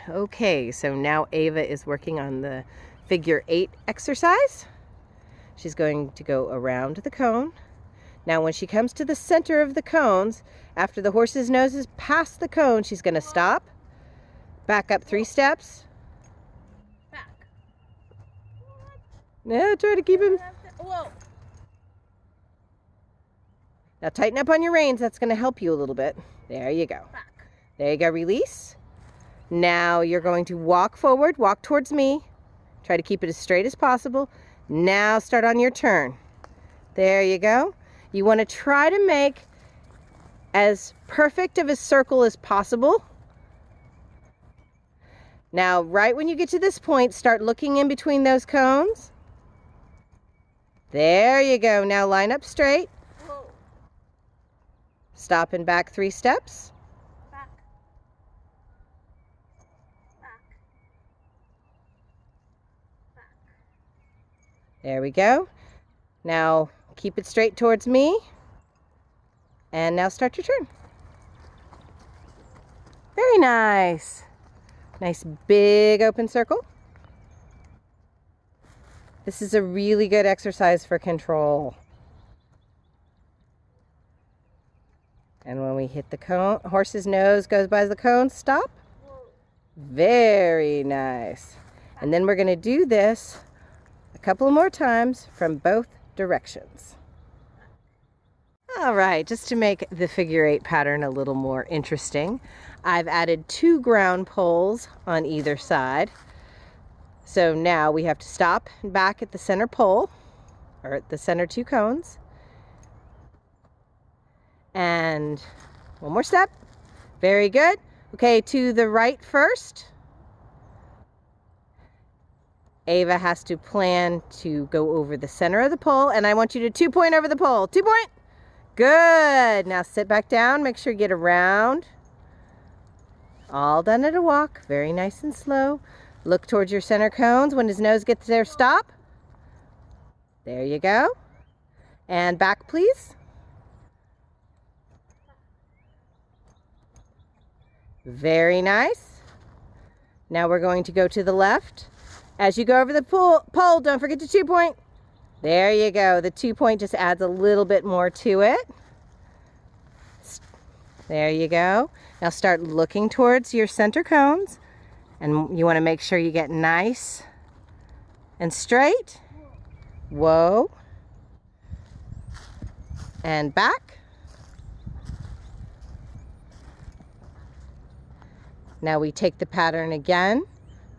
Okay, so now Ava is working on the figure 8 exercise. She's going to go around the cone. Now when she comes to the center of the cones, after the horse's nose is past the cone, she's going to stop, back up 3 steps. Back. Yeah, try to keep him. Whoa. Now tighten up on your reins. That's going to help you a little bit. There you go. Back. There you go. Release. Now you're going to walk forward, walk towards me. Try to keep it as straight as possible. Now start on your turn. There you go. You want to try to make as perfect of a circle as possible. Now, right when you get to this point, start looking in between those cones. There you go. Now line up straight. Whoa. Stop and back 3 steps. Back. Back. Back. There we go. Now keep it straight towards me. And now start your turn. Very nice. Nice big open circle. This is a really good exercise for control. And when we hit the cone, horse's nose goes by the cone, stop. Very nice. And then we're going to do this a couple more times from both directions. All right, just to make the figure 8 pattern a little more interesting, I've added 2 ground poles on either side. So now we have to stop and back at the center pole, or at the center 2 cones. And one more step. Very good. Okay, to the right first. Ava has to plan to go over the center of the pole, and I want you to 2-point over the pole. 2-point. Good. Now sit back down. Make sure you get around. All done at a walk. Very nice and slow. Look towards your center cones. When his nose gets there, stop. There you go. And back, please. Very nice. Now we're going to go to the left. As you go over the pole, don't forget to 2-point. There you go. The 2-point just adds a little bit more to it. There you go. Now start looking towards your center cones, and you want to make sure you get nice and straight. Whoa. And back. Now we take the pattern again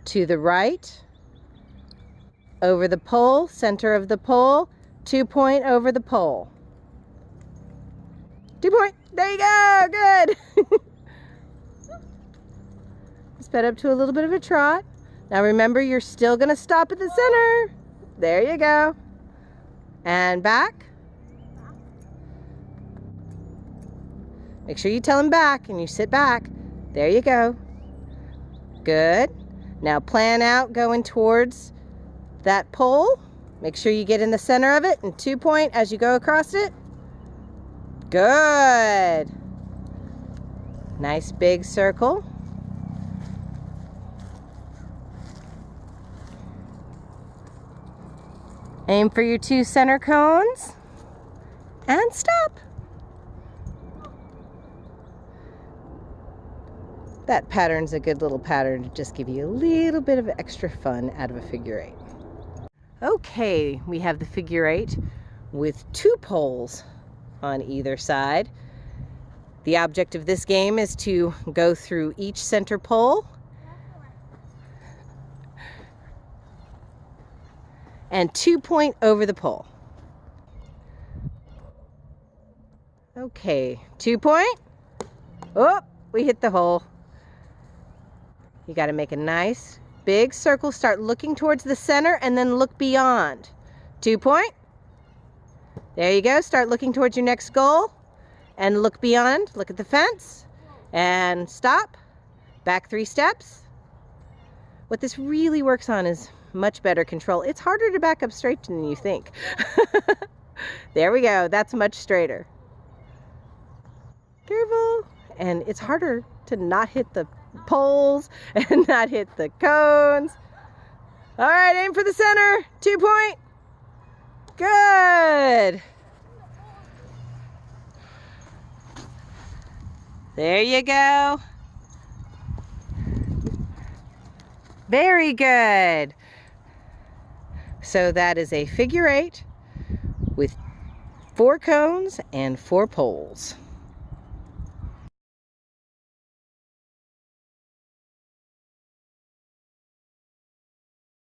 to the right. Over the pole, center of the pole, 2-point over the pole. 2-point, there you go, good. Sped up to a little bit of a trot. Now remember, you're still gonna stop at the center. There you go. And back. Make sure you tell him back and you sit back. There you go. Good. Now plan out going towards that pole. Make sure you get in the center of it and 2-point as you go across it. Good. Nice big circle. Aim for your 2 center cones and stop. That pattern's a good little pattern to just give you a little bit of extra fun out of a figure 8. Okay, we have the figure 8 with 2 poles on either side. The object of this game is to go through each center pole and 2-point over the pole. Okay, 2-point. Oh, we hit the hole. You got to make a nice big circle. Start looking towards the center and then look beyond. 2-point. There you go. Start looking towards your next goal and look beyond. Look at the fence and stop. Back 3 steps. What this really works on is much better control. It's harder to back up straight than you think. There we go. That's much straighter. Careful. And it's harder to not hit the poles and not hit the cones. All right, aim for the center. 2 point. Good. There you go. Very good. So that is a figure 8 with 4 cones and 4 poles.